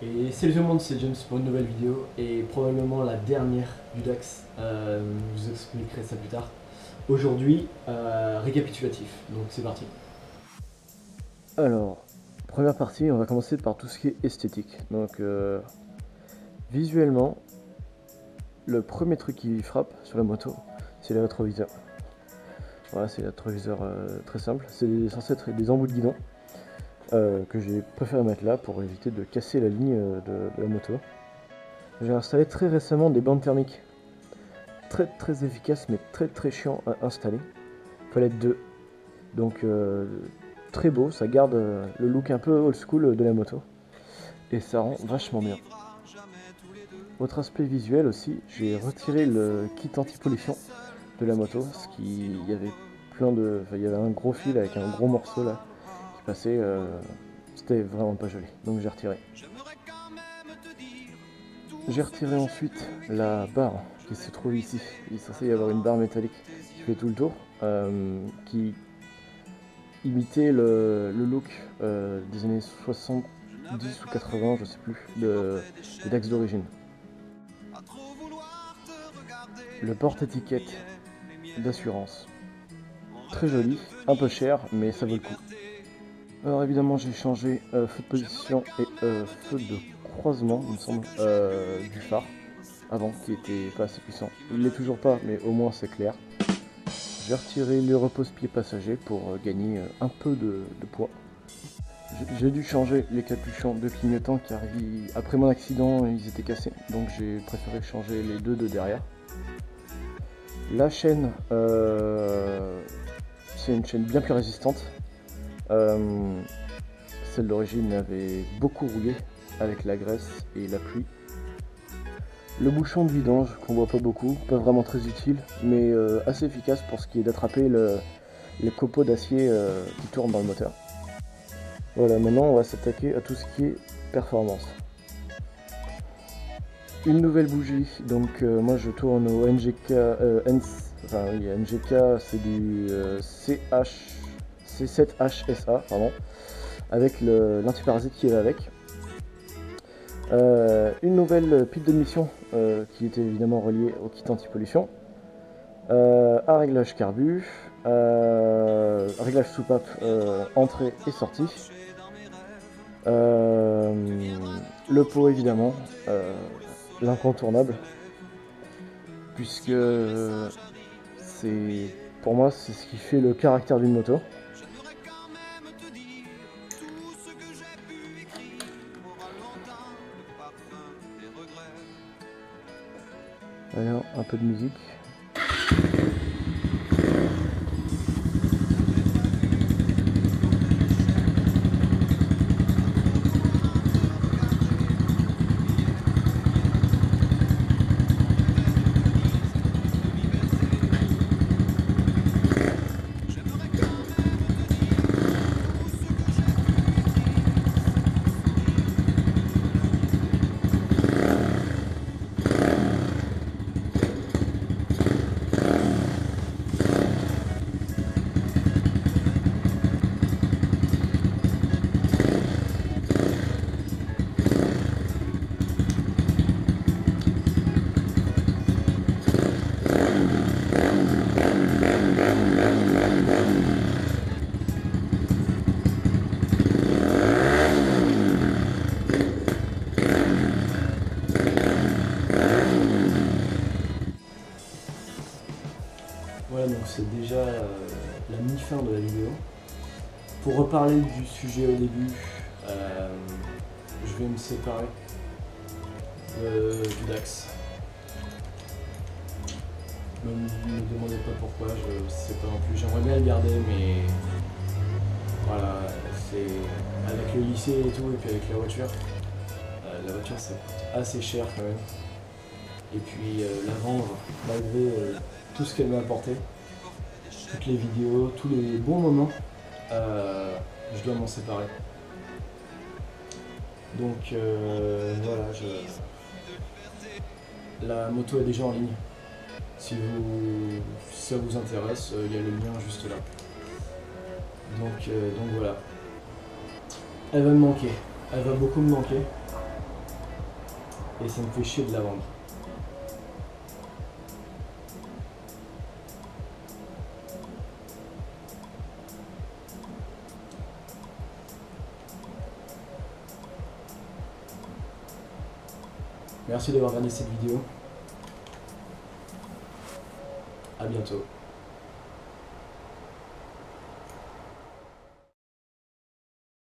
Et salut tout le monde, c'est James pour une nouvelle vidéo et probablement la dernière du DAX. Je vous expliquerai ça plus tard. Aujourd'hui, récapitulatif, donc c'est parti. Alors, première partie, on va commencer par tout ce qui est esthétique. Donc, visuellement, le premier truc qui frappe sur la moto, c'est les rétroviseurs. Voilà, c'est les rétroviseurs très simple. C'est censé être des embouts de guidon que j'ai préféré mettre là pour éviter de casser la ligne de la moto. J'ai installé très récemment des bandes thermiques. Très efficaces mais très chiant à installer. Fallait être deux. Donc très beau, ça garde le look un peu old school de la moto. Et ça rend vachement bien. Autre aspect visuel aussi, j'ai retiré le kit anti-pollution de la moto, parce qu'il y avait il y avait un gros fil avec un gros morceau là qui passait, c'était vraiment pas joli, donc j'ai retiré. J'ai retiré ensuite la barre qui se trouve ici. Il est censé y avoir une barre métallique qui fait tout le tour, qui imitait le look des années 70 ou 80, je sais plus, des Dax d'origine. Le porte-étiquette d'assurance. Très joli, un peu cher, mais ça vaut le coup. Alors évidemment j'ai changé feu de position et feu de croisement, il me semble, du phare, avant qui était pas assez puissant. Il l'est toujours pas, mais au moins c'est clair. J'ai retiré le repose-pied passager pour gagner un peu de poids. J'ai dû changer les capuchons de clignotants car après mon accident ils étaient cassés, donc j'ai préféré changer les deux de derrière. La chaîne, c'est une chaîne bien plus résistante. Celle d'origine avait beaucoup rouillé avec la graisse et la pluie. Le bouchon de vidange qu'on voit pas beaucoup, pas vraiment très utile, mais assez efficace pour ce qui est d'attraper les copeaux d'acier qui tournent dans le moteur. Voilà, maintenant on va s'attaquer à tout ce qui est performance. Une nouvelle bougie, donc moi je tourne au NGK, NGK c'est du C7HSA, pardon, avec l'antiparasite qui va avec. Une nouvelle pile de mission qui était évidemment reliée au kit anti-pollution. Un réglage carbu, réglage soupape entrée et sortie. Le pot évidemment, l'incontournable, puisque c'est pour moi c'est ce qui fait le caractère d'une moto. Alors un peu de musique. Voilà, donc c'est déjà la mi-fin de la vidéo. Pour reparler du sujet au début, je vais me séparer du DAX. Ne me demandez pas pourquoi, je sais pas non plus. J'aimerais bien le garder, mais voilà, c'est avec le lycée et tout, et puis avec la voiture ça coûte assez cher quand même. Et puis la vendre, malgré tout ce qu'elle m'a apporté, toutes les vidéos, tous les bons moments, je dois m'en séparer. Donc voilà, la moto est déjà en ligne. Si ça vous intéresse, il y a le lien juste là. Donc voilà. Elle va me manquer. Elle va beaucoup me manquer. et ça me fait chier de la vendre. Merci d'avoir regardé cette vidéo. À bientôt.